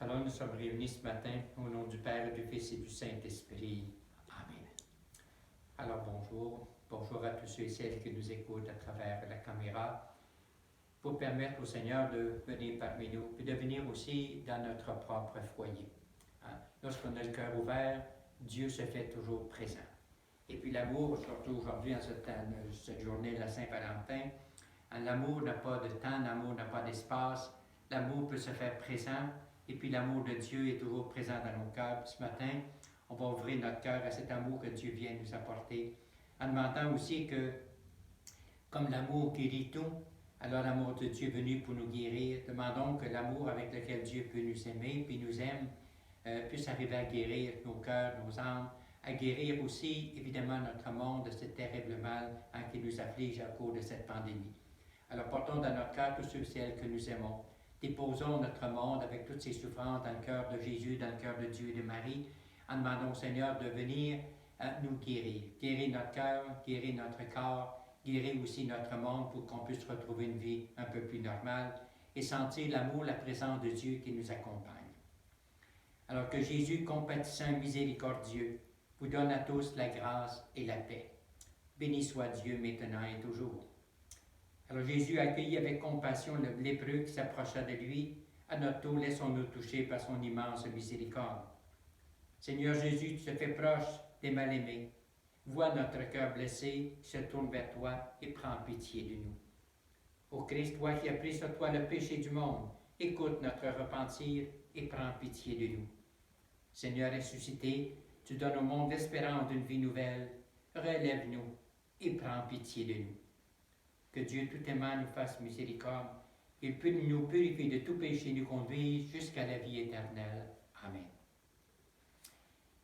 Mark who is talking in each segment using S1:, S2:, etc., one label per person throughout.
S1: Alors nous sommes réunis ce matin au nom du Père, du Fils et du Saint-Esprit. Amen. Alors bonjour à tous ceux et celles qui nous écoutent à travers la caméra, pour permettre au Seigneur de venir parmi nous, et de venir aussi dans notre propre foyer. Lorsqu'on a le cœur ouvert, Dieu se fait toujours présent. Et puis l'amour, surtout aujourd'hui, en cette journée de la Saint-Valentin, l'amour n'a pas de temps, l'amour n'a pas d'espace, l'amour peut se faire présent. Et puis l'amour de Dieu est toujours présent dans nos cœurs. Ce matin, on va ouvrir notre cœur à cet amour que Dieu vient nous apporter, en demandant aussi que, comme l'amour guérit tout, alors l'amour de Dieu est venu pour nous guérir. Demandons que l'amour avec lequel Dieu peut nous aimer, puis nous aime, puisse arriver à guérir nos cœurs, nos âmes, à guérir aussi, évidemment, notre monde de ce terrible mal qui nous afflige à cause de cette pandémie. Alors portons dans notre cœur tous ceux et celles que nous aimons. Déposons notre monde avec toutes ses souffrances dans le cœur de Jésus, dans le cœur de Dieu et de Marie, en demandant au Seigneur de venir nous guérir. Guérir notre cœur, guérir notre corps, guérir aussi notre monde pour qu'on puisse retrouver une vie un peu plus normale et sentir l'amour, la présence de Dieu qui nous accompagne. Alors que Jésus, compatissant et miséricordieux, vous donne à tous la grâce et la paix. Béni soit Dieu maintenant et toujours. Alors Jésus accueillit avec compassion le lépreux qui s'approcha de lui. À notre tour, laissons-nous toucher par son immense miséricorde. Seigneur Jésus, tu te fais proche des mal-aimés. Vois notre cœur blessé, se tourne vers toi et prends pitié de nous. Ô Christ, toi qui as pris sur toi le péché du monde, écoute notre repentir et prends pitié de nous. Seigneur ressuscité, tu donnes au monde l'espérance d'une vie nouvelle. Relève-nous et prends pitié de nous. Que Dieu tout aimant nous fasse miséricorde, qu'il puisse nous purifier de tout péché et nous conduire jusqu'à la vie éternelle. Amen.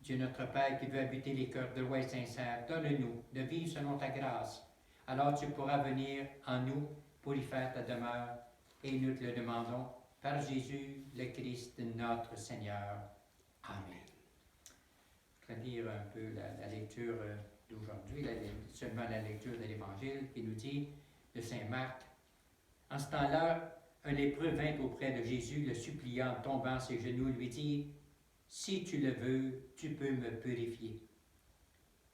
S1: Dieu notre Père qui veut habiter les cœurs droits et sincères, donne-nous de vivre selon ta grâce. Alors tu pourras venir en nous pour y faire ta demeure, et nous te le demandons par Jésus, le Christ, notre Seigneur. Amen. Je vais lire un peu la lecture d'aujourd'hui, seulement la lecture de l'Évangile qui nous dit de Saint Marc. En ce temps-là, un lépreux vint auprès de Jésus, le suppliant, tombant à ses genoux, lui dit « Si tu le veux, tu peux me purifier. »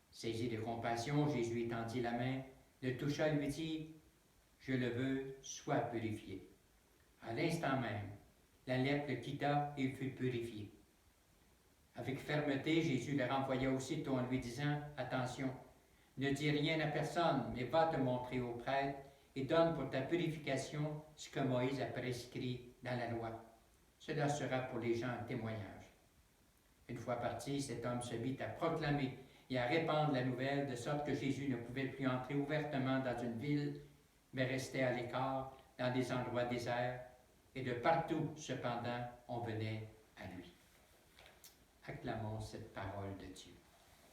S1: Saisi de compassion, Jésus étendit la main, le toucha et lui dit « Je le veux, sois purifié. » À l'instant même, la lèpre le quitta et il fut purifié. Avec fermeté, Jésus le renvoya aussitôt en lui disant « Attention, ne dis rien à personne, mais va te montrer au prêtre et donne pour ta purification ce que Moïse a prescrit dans la loi. Cela sera pour les gens un témoignage. » Une fois parti, cet homme se mit à proclamer et à répandre la nouvelle, de sorte que Jésus ne pouvait plus entrer ouvertement dans une ville, mais restait à l'écart, dans des endroits déserts, et de partout, cependant, on venait à lui. Acclamons cette parole de Dieu.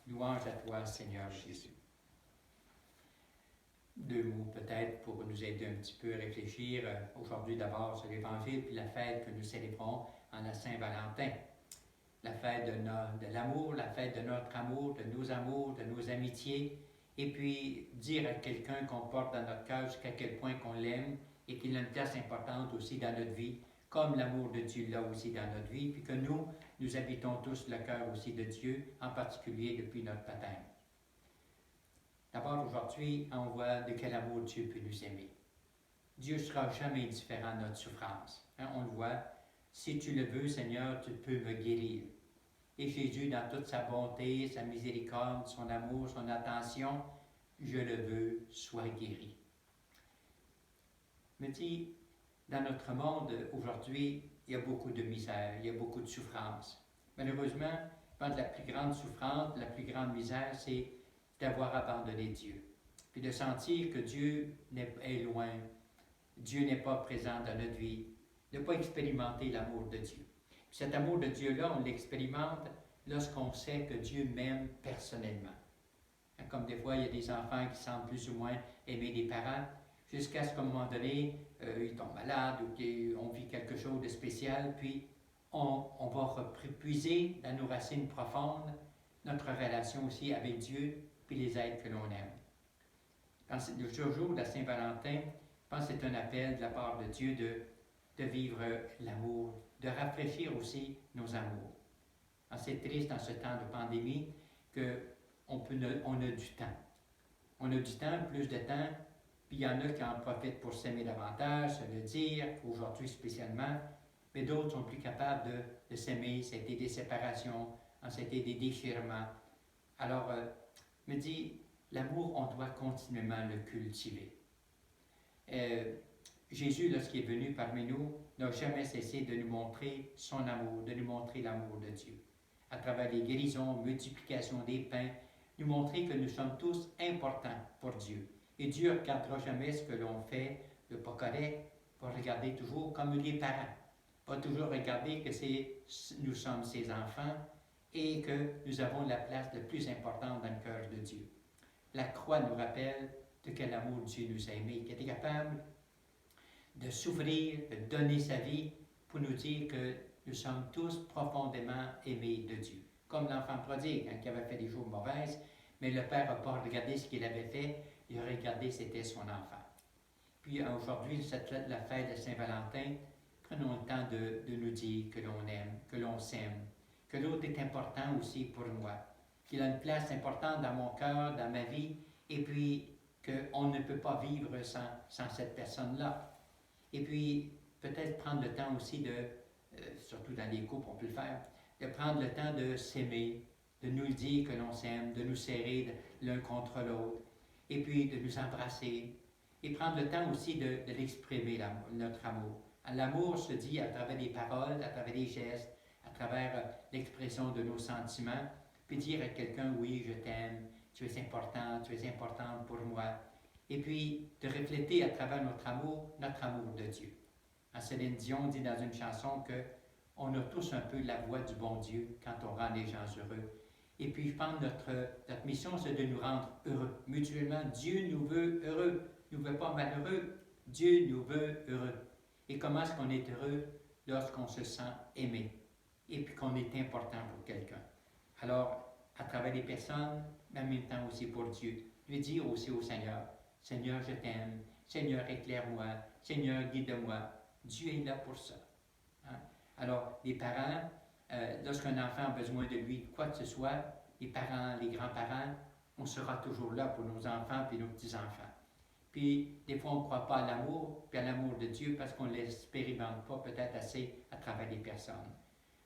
S1: Louange à toi, Seigneur Jésus. Deux mots peut-être pour nous aider un petit peu à réfléchir aujourd'hui d'abord sur l'Évangile, puis la fête que nous célébrons en la Saint-Valentin. La fête de l'amour, la fête de notre amour, de nos amitiés, et puis dire à quelqu'un qu'on porte dans notre cœur jusqu'à quel point qu'on l'aime et qu'il a une place importante aussi dans notre vie, comme l'amour de Dieu l'a aussi dans notre vie, puis que nous habitons tous le cœur aussi de Dieu, en particulier depuis notre baptême. D'abord, aujourd'hui, on voit de quel amour Dieu peut nous aimer. Dieu ne sera jamais indifférent à notre souffrance. On le voit. Si tu le veux, Seigneur, tu peux me guérir. Et Jésus, dans toute sa bonté, sa miséricorde, son amour, son attention, je le veux, sois guéri. Me dit, dans notre monde aujourd'hui, il y a beaucoup de misère, il y a beaucoup de souffrance. Malheureusement, je pense que la plus grande souffrance, la plus grande misère, c'est d'avoir abandonné Dieu. Puis de sentir que Dieu est loin, Dieu n'est pas présent dans notre vie, de ne pas expérimenter l'amour de Dieu. Puis cet amour de Dieu-là, on l'expérimente lorsqu'on sait que Dieu m'aime personnellement. Comme des fois, il y a des enfants qui sentent plus ou moins aimer des parents, jusqu'à ce qu'à un moment donné, ils tombent malades ou qu'on vit quelque chose de spécial, puis on va puiser dans nos racines profondes notre relation aussi avec Dieu puis les êtres que l'on aime. Le jour de la Saint-Valentin, je pense que c'est un appel de la part de Dieu de vivre l'amour, de rafraîchir aussi nos amours. C'est triste dans ce temps de pandémie qu'on a du temps. On a du temps, plus de temps, puis il y en a qui en profitent pour s'aimer davantage, se le dire, aujourd'hui spécialement, mais d'autres sont plus capables de s'aimer. C'était des séparations, c'était des déchirements. Alors, me dit, l'amour, on doit continuellement le cultiver. Jésus, lorsqu'il est venu parmi nous, n'a jamais cessé de nous montrer son amour, de nous montrer l'amour de Dieu. À travers les guérisons, multiplication des pains, nous montrer que nous sommes tous importants pour Dieu. Et Dieu ne regardera jamais ce que l'on fait de pas correct, va regarder toujours comme des parents. Va toujours regarder que nous sommes ses enfants et que nous avons la place la plus importante dans le cœur de Dieu. La croix nous rappelle de quel amour Dieu nous a aimés, qu'il était capable de souffrir, de donner sa vie pour nous dire que nous sommes tous profondément aimés de Dieu. Comme l'enfant prodigue, qui avait fait des choses mauvaises, mais le père n'a pas regardé ce qu'il avait fait, il a regardé c'était son enfant. Puis aujourd'hui, la fête de Saint-Valentin, prenons le temps de nous dire que l'on aime, que l'on s'aime, que l'autre est important aussi pour moi, qu'il a une place importante dans mon cœur, dans ma vie, et puis qu'on ne peut pas vivre sans cette personne-là. Et puis, peut-être prendre le temps aussi surtout dans les couples, on peut le faire, de prendre le temps de s'aimer, de nous dire que l'on s'aime, de nous serrer l'un contre l'autre, et puis de nous embrasser, et prendre le temps aussi de l'exprimer, notre amour. L'amour se dit à travers des paroles, à travers des gestes, à travers l'expression de nos sentiments, puis dire à quelqu'un, oui, je t'aime, tu es important, tu es importante pour moi. Et puis, de refléter à travers notre amour de Dieu. Céline Dion dit dans une chanson qu'on a tous un peu la voix du bon Dieu quand on rend les gens heureux. Et puis, je pense que notre mission, c'est de nous rendre heureux. Mutuellement, Dieu nous veut heureux. Il ne nous veut pas malheureux. Dieu nous veut heureux. Et comment est-ce qu'on est heureux? Lorsqu'on se sent aimé. Et puis qu'on est important pour quelqu'un. Alors, à travers les personnes, mais en même temps aussi pour Dieu. Lui dire aussi au Seigneur, Seigneur, je t'aime. Seigneur, éclaire-moi. Seigneur, guide-moi. Dieu est là pour ça. Alors, les parents, lorsqu'un enfant a besoin de lui, quoi que ce soit, les parents, les grands-parents, on sera toujours là pour nos enfants et nos petits-enfants. Puis, des fois, on ne croit pas à l'amour, puis à l'amour de Dieu, parce qu'on ne l'expérimente pas peut-être assez à travers les personnes.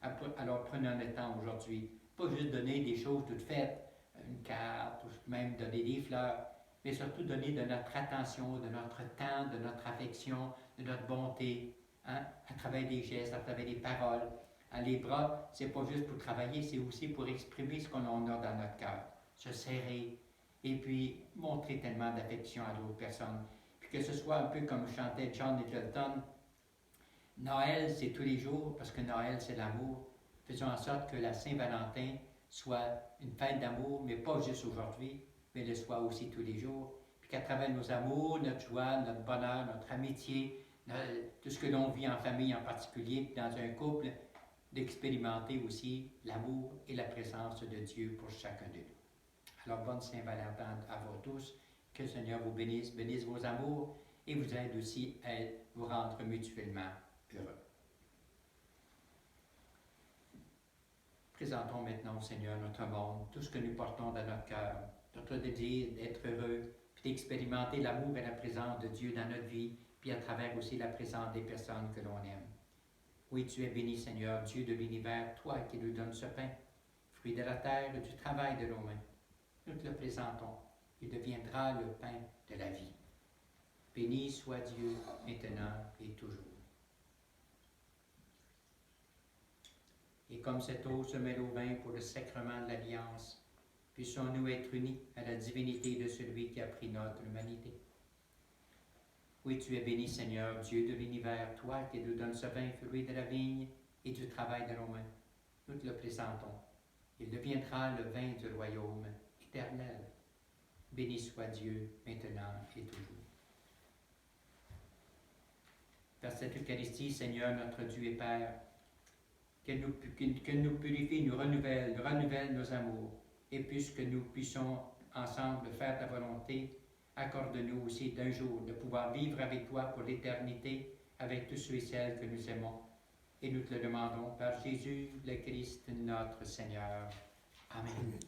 S1: Alors, prenons le temps aujourd'hui, pas juste donner des choses toutes faites, une carte, ou même donner des fleurs, mais surtout donner de notre attention, de notre temps, de notre affection, de notre bonté, à travers des gestes, à travers des paroles. Les bras, c'est pas juste pour travailler, c'est aussi pour exprimer ce qu'on a dans notre cœur. Se serrer, et puis montrer tellement d'affection à d'autres personnes. Puis que ce soit un peu comme chantait John Littleton, Noël, c'est tous les jours, parce que Noël, c'est l'amour. Faisons en sorte que la Saint-Valentin soit une fête d'amour, mais pas juste aujourd'hui, mais le soit aussi tous les jours. Puis qu'à travers nos amours, notre joie, notre bonheur, notre amitié, tout ce que l'on vit en famille en particulier, dans un couple, d'expérimenter aussi l'amour et la présence de Dieu pour chacun de nous. Alors, bonne Saint-Valentin à vous tous. Que le Seigneur vous bénisse, bénisse vos amours et vous aide aussi à vous rendre mutuellement heureux. Présentons maintenant au Seigneur notre monde, tout ce que nous portons dans notre cœur, notre désir d'être heureux, puis d'expérimenter l'amour et la présence de Dieu dans notre vie, puis à travers aussi la présence des personnes que l'on aime. Oui, tu es béni, Seigneur, Dieu de l'univers, toi qui nous donnes ce pain, fruit de la terre et du travail de nos mains. Nous te le présentons, il deviendra le pain de la vie. Béni soit Dieu, maintenant et toujours. Et comme cette eau se mêle au vin pour le sacrement de l'Alliance, puissions-nous être unis à la divinité de celui qui a pris notre humanité. Oui, tu es béni, Seigneur, Dieu de l'univers, toi qui nous donnes ce vin, fruit de la vigne et du travail de nos mains. Nous te le présentons. Il deviendra le vin du royaume éternel. Béni soit Dieu, maintenant et toujours. Par cette Eucharistie, Seigneur, notre Dieu et Père, qu'elle nous purifie, nous renouvelle nos amours, et puisque nous puissions ensemble faire ta volonté, accorde-nous aussi d'un jour de pouvoir vivre avec toi pour l'éternité, avec tous ceux et celles que nous aimons. et nous te le demandons par Jésus le Christ, notre Seigneur. Amen.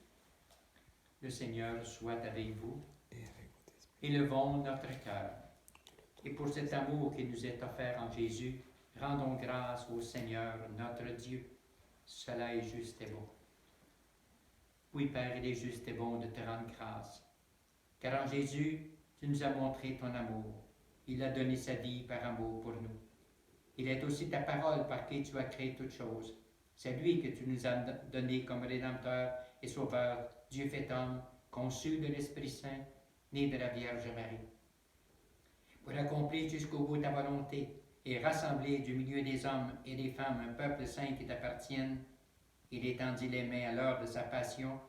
S1: Le Seigneur soit avec vous. Élevons notre cœur. Et pour cet amour qui nous est offert en Jésus, rendons grâce au Seigneur notre Dieu. Cela est juste et bon. Oui, Père, il est juste et bon de te rendre grâce. Car en Jésus, tu nous as montré ton amour. Il a donné sa vie par amour pour nous. Il est aussi ta parole par qui tu as créé toutes choses. C'est lui que tu nous as donné comme Rédempteur et Sauveur, Dieu fait homme, conçu de l'Esprit Saint, né de la Vierge Marie. Pour accomplir jusqu'au bout ta volonté et rassembler du milieu des hommes et des femmes un peuple saint qui t'appartienne, il étendit les mains à l'heure de sa passion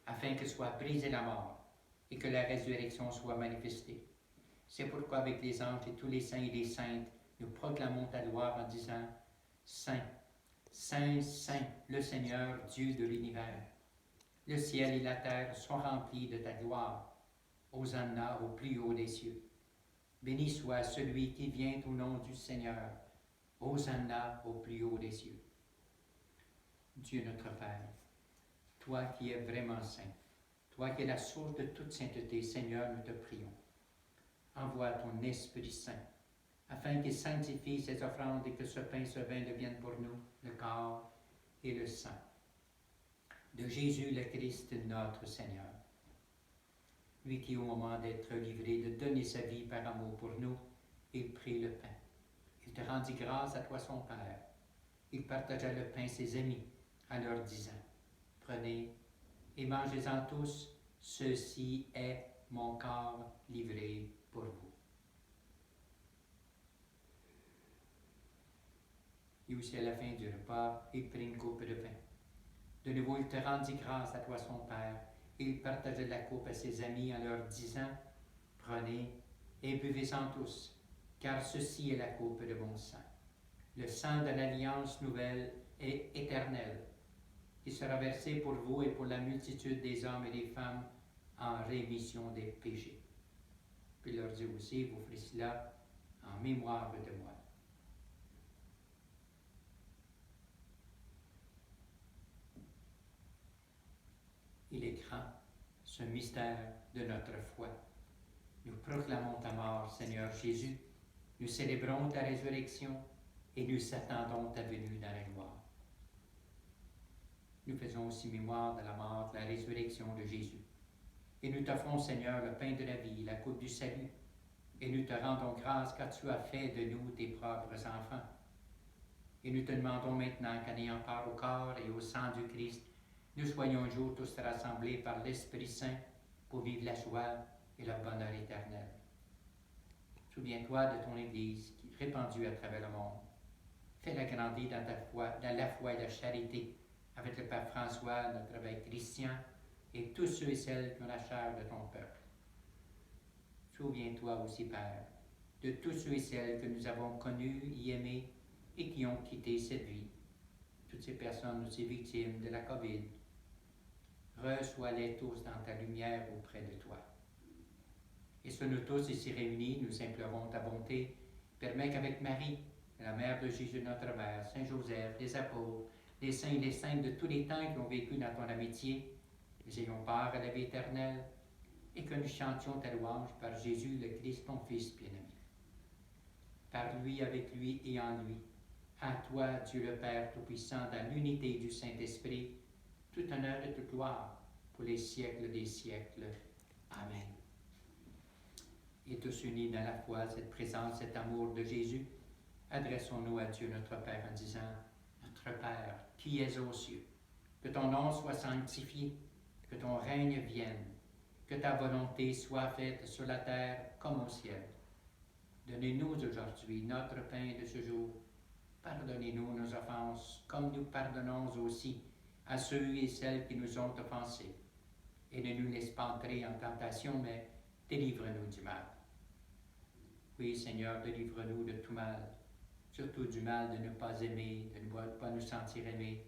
S1: afin que soit brisée la mort et que la résurrection soit manifestée. C'est pourquoi avec les anges et tous les saints et les saintes, nous proclamons ta gloire en disant « Saint, Saint, Saint, le Seigneur, Dieu de l'univers. Le ciel et la terre sont remplis de ta gloire. Hosanna au plus haut des cieux. Béni soit celui qui vient au nom du Seigneur. Hosanna au plus haut des cieux. » Dieu notre Père, toi qui es vraiment saint, toi qui es la source de toute sainteté, Seigneur, nous te prions. Envoie ton Esprit Saint, afin qu'il sanctifie ces offrandes et que ce pain, ce vin deviennent pour nous le corps et le sang de Jésus le Christ, notre Seigneur. Lui qui, au moment d'être livré, de donner sa vie par amour pour nous, il prit le pain. Il te rendit grâce à toi, son Père. Il partagea le pain ses amis, en leur disant, « Prenez et mangez-en tous, ceci est mon corps livré pour vous. » Et aussi à la fin du repas, il prit une coupe de vin. De nouveau, il te rendit grâce à toi, son Père. Il partagea la coupe à ses amis en leur disant, « Prenez et buvez-en tous, car ceci est la coupe de mon sang. Le sang de l'alliance nouvelle et éternelle, qui sera versé pour vous et pour la multitude des hommes et des femmes en rémission des péchés. » Puis il leur dit aussi, « Vous ferez cela en mémoire de moi. » Il est grand, ce mystère de notre foi. Nous proclamons ta mort, Seigneur Jésus. Nous célébrons ta résurrection et nous attendons ta venue dans la gloire. Nous faisons aussi mémoire de la mort, de la résurrection de Jésus. Et nous t'offrons, Seigneur, le pain de la vie, la coupe du salut. Et nous te rendons grâce car tu as fait de nous tes propres enfants. Et nous te demandons maintenant qu'en ayant part au corps et au sang du Christ, nous soyons un jour tous rassemblés par l'Esprit Saint pour vivre la joie et le bonheur éternel. Souviens-toi de ton Église qui est répandue à travers le monde. Fais-la grandir dans ta foi, dans la foi et la charité, avec le Père François, notre évêque Christian, et tous ceux et celles qui ont la chair de ton peuple. Souviens-toi aussi, Père, de tous ceux et celles que nous avons connus et aimés et qui ont quitté cette vie. Toutes ces personnes aussi victimes de la COVID. Reçois-les tous dans ta lumière auprès de toi. Et sur nous tous ici réunis, nous implorons ta bonté. Permets qu'avec Marie, la mère de Jésus notre Mère, Saint Joseph, les apôtres, les saints et les saintes de tous les temps qui ont vécu dans ton amitié, nous ayons part à la vie éternelle et que nous chantions ta louange par Jésus le Christ, ton Fils bien-aimé. Par lui, avec lui et en lui, à toi, Dieu le Père Tout-Puissant, dans l'unité du Saint-Esprit, tout honneur et toute gloire pour les siècles des siècles. Amen. Et tous unis dans la foi, cette présence, cet amour de Jésus, adressons-nous à Dieu notre Père en disant, Notre Père, qui es aux cieux, que ton nom soit sanctifié, que ton règne vienne, que ta volonté soit faite sur la terre comme au ciel. Donnez-nous aujourd'hui notre pain de ce jour. Pardonnez-nous nos offenses, comme nous pardonnons aussi à ceux et celles qui nous ont offensés. Et ne nous laisse pas entrer en tentation, mais délivre-nous du mal. Oui, Seigneur, délivre-nous de tout mal, surtout du mal de ne pas aimer, de ne pas nous sentir aimés,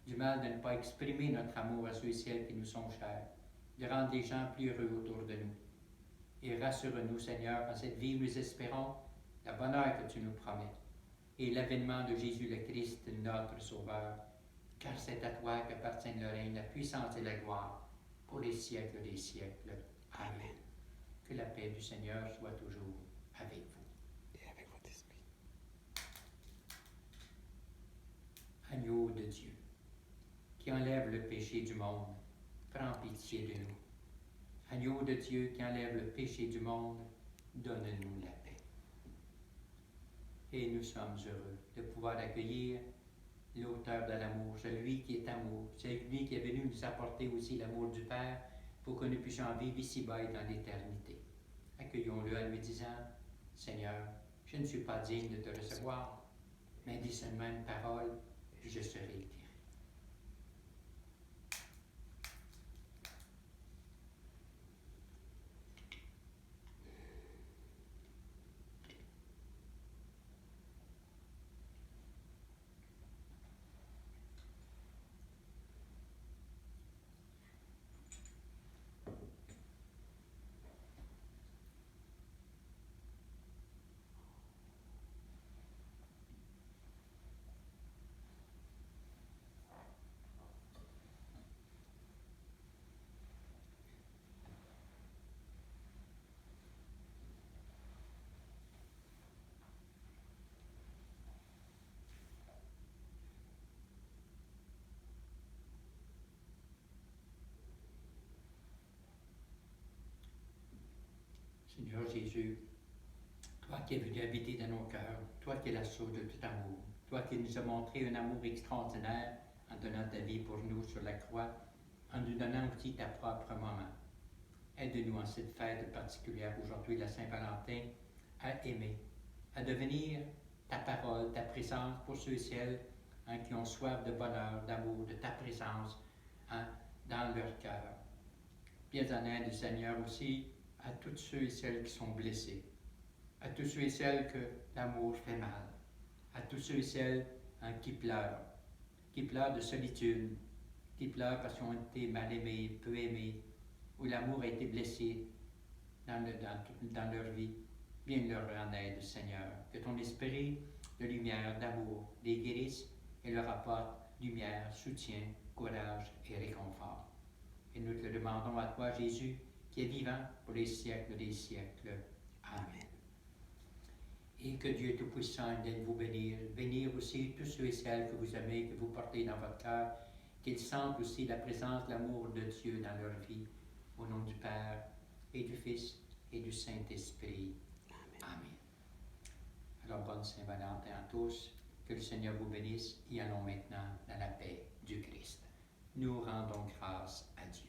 S1: du mal de ne pas exprimer notre amour à ceux et celles qui nous sont chers, de rendre les gens plus heureux autour de nous. Et rassure-nous, Seigneur, en cette vie où nous espérons le bonheur que tu nous promets. et l'avènement de Jésus le Christ, notre Sauveur, car c'est à toi qu'appartient le règne, la puissance et la gloire, pour les siècles des siècles. Amen. Que la paix du Seigneur soit toujours avec vous.
S2: Et avec votre esprit.
S1: Agneau de Dieu, qui enlève le péché du monde, prends pitié de nous. Agneau de Dieu qui enlève le péché du monde, donne-nous la paix. Et nous sommes heureux de pouvoir accueillir l'auteur de l'amour, celui qui est amour, celui qui est venu nous apporter aussi l'amour du Père pour que nous puissions vivre ici-bas et dans l'éternité. Accueillons-le en lui disant, Seigneur, je ne suis pas digne de te recevoir, mais dis seulement une parole et je serai le tien. Seigneur Jésus, toi qui es venu habiter dans nos cœurs, toi qui es la source de tout amour, toi qui nous as montré un amour extraordinaire en donnant ta vie pour nous sur la croix, en nous donnant aussi ta propre maman. Aide-nous en cette fête particulière aujourd'hui, la Saint-Valentin, à aimer, à devenir ta parole, ta présence pour ceux et celles qui ont soif de bonheur, d'amour, de ta présence dans leur cœur. Viens en aide, Seigneur, aussi à tous ceux et celles qui sont blessés, à tous ceux et celles que l'amour fait mal, à tous ceux et celles qui pleurent de solitude, qui pleurent parce qu'ils ont été mal aimés, peu aimés, où l'amour a été blessé dans leur vie. Viens leur en aide, Seigneur, que ton esprit de lumière, d'amour, les guérisse et leur apporte lumière, soutien, courage et réconfort. Et nous te le demandons à toi, Jésus, qui est vivant pour les siècles des siècles. Amen. Et que Dieu Tout-Puissant vienne vous bénir aussi tous ceux et celles que vous aimez, que vous portez dans votre cœur, qu'ils sentent aussi la présence, l'amour de Dieu dans leur vie, au nom du Père et du Fils et du Saint-Esprit. Amen. Alors, bonne Saint-Valentin à tous, que le Seigneur vous bénisse et allons maintenant dans la paix du Christ. Nous rendons grâce à Dieu.